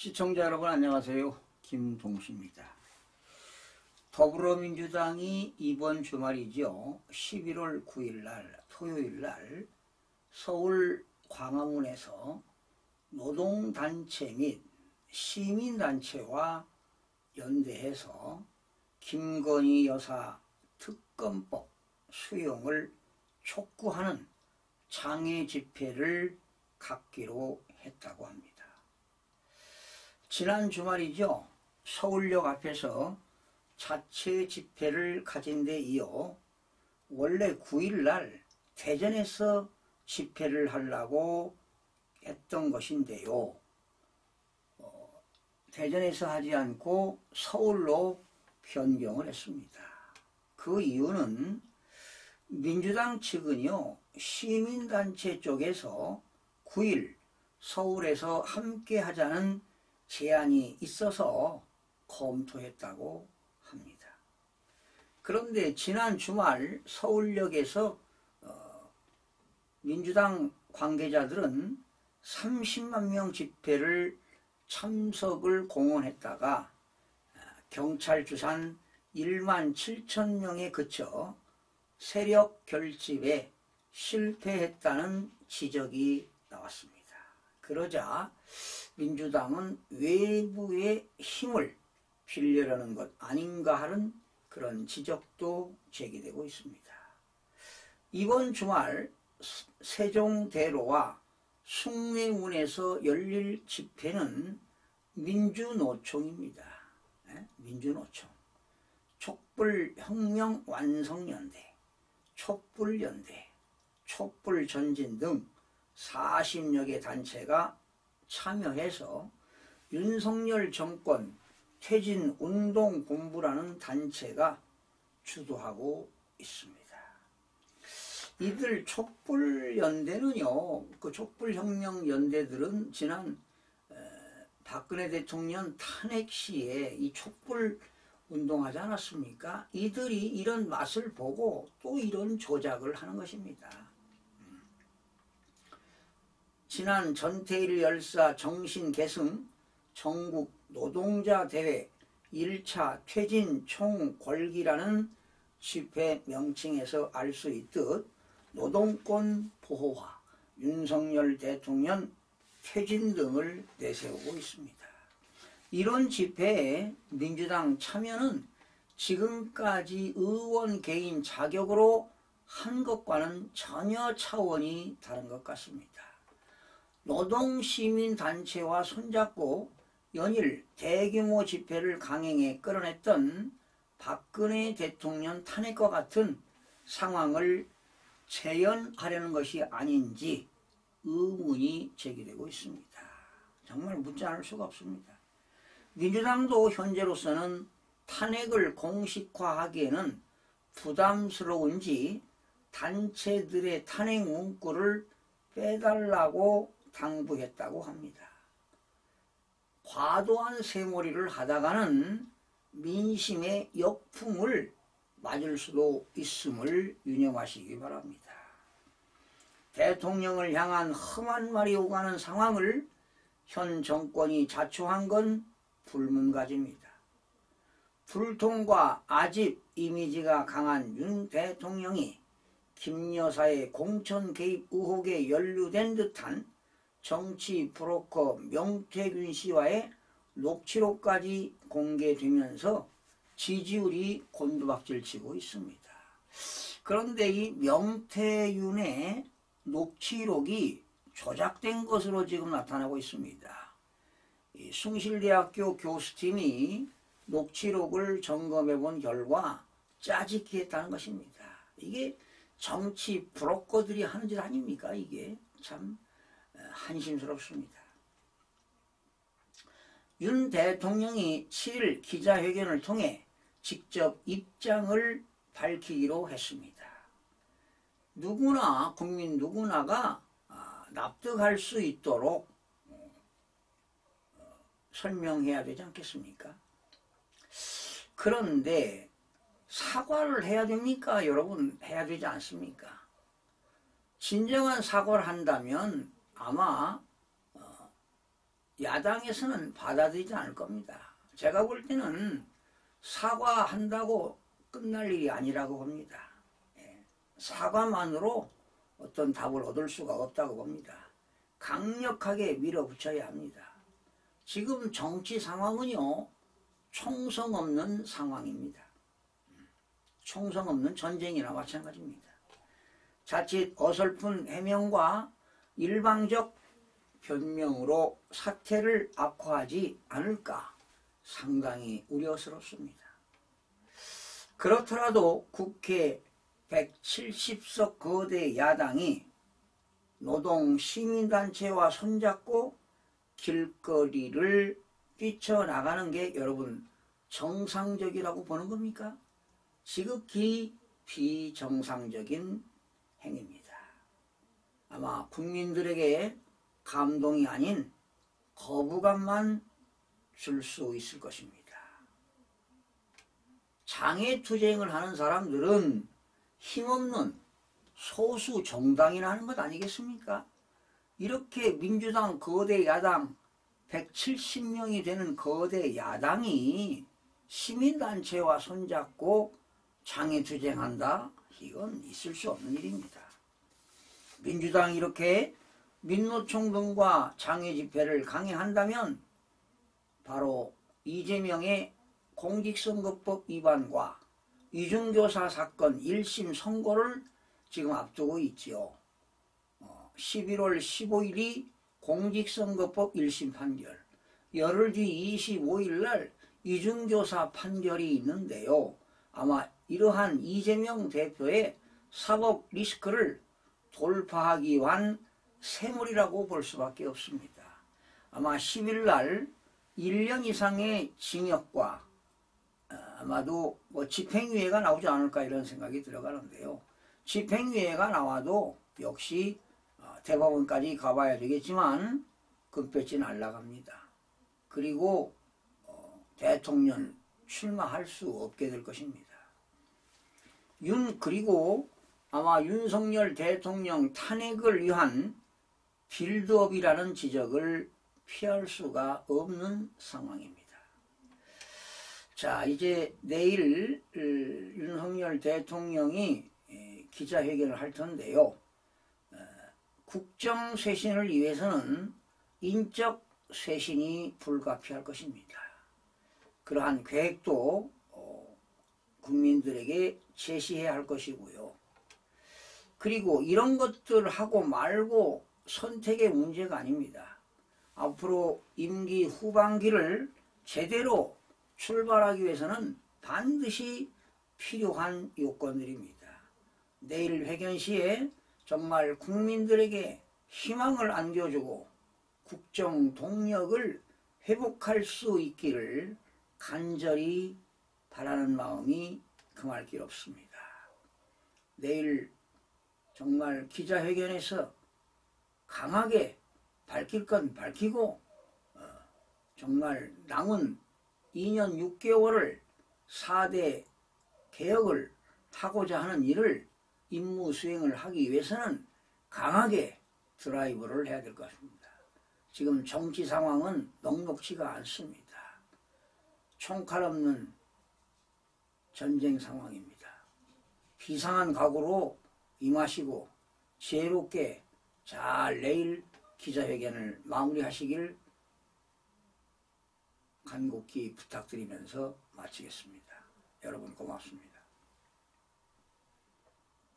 시청자 여러분 안녕하세요. 김동수입니다. 더불어민주당이 이번 주말이죠. 11월 9일 토요일 날 서울 광화문에서 노동단체 및 시민단체와 연대해서 김건희 여사 특검법 수용을 촉구하는 장애 집회를 갖기로 했다고 합니다. 지난 주말이죠. 서울역 앞에서 자체 집회를 가진 데 이어 원래 9일날 대전에서 집회를 하려고 했던 것인데요. 대전에서 하지 않고 서울로 변경을 했습니다. 그 이유는 민주당 측은요, 시민단체 쪽에서 9일 서울에서 함께 하자는 제안이 있어서 검토했다고 합니다. 그런데 지난 주말 서울역에서 민주당 관계자들은 30만 명 집회를 참석을 공언했다가 경찰 주산 1만 7천 명에 그쳐 세력 결집에 실패했다는 지적이 나왔습니다. 그러자 민주당은 외부의 힘을 빌려라는 것 아닌가 하는 그런 지적도 제기되고 있습니다. 이번 주말 세종대로와 숭례문에서 열릴 집회는 민주노총입니다. 민주노총, 촛불혁명완성연대, 촛불연대, 촛불전진 등 40여 개 단체가 참여해서 윤석열 정권 퇴진운동본부라는 단체가 주도하고 있습니다. 이들 촛불연대는요, 그 촛불혁명연대들은 지난 박근혜 대통령 탄핵 시에 이 촛불 운동하지 않았습니까? 이들이 이런 맛을 보고 또 이런 조작을 하는 것입니다. 지난 전태일 열사 정신계승 전국 노동자 대회 1차 퇴진 총궐기라는 집회 명칭에서 알 수 있듯 노동권 보호와 윤석열 대통령 퇴진 등을 내세우고 있습니다. 이런 집회에 민주당 참여는 지금까지 의원 개인 자격으로 한 것과는 전혀 차원이 다른 것 같습니다. 노동시민단체와 손잡고 연일 대규모 집회를 강행해 끌어냈던 박근혜 대통령 탄핵과 같은 상황을 재현하려는 것이 아닌지 의문이 제기되고 있습니다. 정말 묻지 않을 수가 없습니다. 민주당도 현재로서는 탄핵을 공식화하기에는 부담스러운지 단체들의 탄핵 문구를 빼달라고 당부했다고 합니다. 과도한 세몰이를 하다가는 민심의 역풍을 맞을 수도 있음을 유념하시기 바랍니다. 대통령을 향한 험한 말이 오가는 상황을 현 정권이 자초한 건 불문가지입니다. 불통과 아집 이미지가 강한 윤 대통령이 김 여사의 공천 개입 의혹에 연루된 듯한 정치 브로커 명태균 씨와의 녹취록까지 공개되면서 지지율이 곤두박질치고 있습니다. 그런데 이 명태균의 녹취록이 조작된 것으로 지금 나타나고 있습니다. 이 숭실대학교 교수팀이 녹취록을 점검해 본 결과 짜집기 했다는 것입니다. 이게 정치 브로커들이 하는 짓 아닙니까? 이게 참 한심스럽습니다. 윤 대통령이 7일 기자회견을 통해 직접 입장을 밝히기로 했습니다. 누구나 국민 누구나가 납득할 수 있도록 설명해야 되지 않겠습니까? 그런데 사과를 해야 됩니까? 여러분, 해야 되지 않습니까? 진정한 사과를 한다면 아마 야당에서는 받아들이지 않을 겁니다. 제가 볼 때는 사과한다고 끝날 일이 아니라고 봅니다. 사과만으로 어떤 답을 얻을 수가 없다고 봅니다. 강력하게 밀어붙여야 합니다. 지금 정치 상황은요, 총성 없는 상황입니다. 총성 없는 전쟁이나 마찬가지입니다. 자칫 어설픈 해명과 일방적 변명으로 사태를 악화하지 않을까 상당히 우려스럽습니다. 그렇더라도 국회 170석 거대 야당이 노동 시민단체와 손잡고 길거리를 뛰쳐나가는 게 여러분 정상적이라고 보는 겁니까? 지극히 비정상적인 행위입니다. 아마 국민들에게 감동이 아닌 거부감만 줄 수 있을 것입니다. 장애투쟁을 하는 사람들은 힘없는 소수 정당이나 하는 것 아니겠습니까? 이렇게 민주당 거대 야당 170명이 되는 거대 야당이 시민단체와 손잡고 장애투쟁한다? 이건 있을 수 없는 일입니다. 민주당이 이렇게 민노총 등과 장애집회를 강행한다면 바로 이재명의 공직선거법 위반과 이중교사 사건 1심 선고를 지금 앞두고 있지요. 11월 15일이 공직선거법 1심 판결, 열흘 뒤 25일 날 이중교사 판결이 있는데요. 아마 이러한 이재명 대표의 사법 리스크를 돌파하기 위한 세물이라고 볼 수밖에 없습니다. 아마 10일 날 1년 이상의 징역과 아마도 집행유예가 나오지 않을까 이런 생각이 들어가는데요. 집행유예가 나와도 역시 대법원까지 가봐야 되겠지만 금배지 날아갑니다. 그리고 대통령 출마할 수 없게 될 것입니다. 그리고 아마 윤석열 대통령 탄핵을 위한 빌드업이라는 지적을 피할 수가 없는 상황입니다. 자, 이제 내일 윤석열 대통령이 기자회견을 할 텐데요. 국정 쇄신을 위해서는 인적 쇄신이 불가피할 것입니다. 그러한 계획도 국민들에게 제시해야 할 것이고요. 그리고 이런 것들 하고 말고 선택의 문제가 아닙니다. 앞으로 임기 후반기를 제대로 출발하기 위해서는 반드시 필요한 요건들입니다. 내일 회견 시에 정말 국민들에게 희망을 안겨주고 국정 동력을 회복할 수 있기를 간절히 바라는 마음이 금할 길 없습니다. 내일 정말 기자회견에서 강하게 밝힐 건 밝히고 정말 남은 2년 6개월을 4대 개혁을 하고자 하는 일을 임무 수행을 하기 위해서는 강하게 드라이브를 해야 될 것입니다. 지금 정치 상황은 녹록지가 않습니다. 총칼 없는 전쟁 상황입니다. 비상한 각오로 임하시고 지혜롭게 잘 내일 기자회견을 마무리하시길 간곡히 부탁드리면서 마치겠습니다. 여러분 고맙습니다.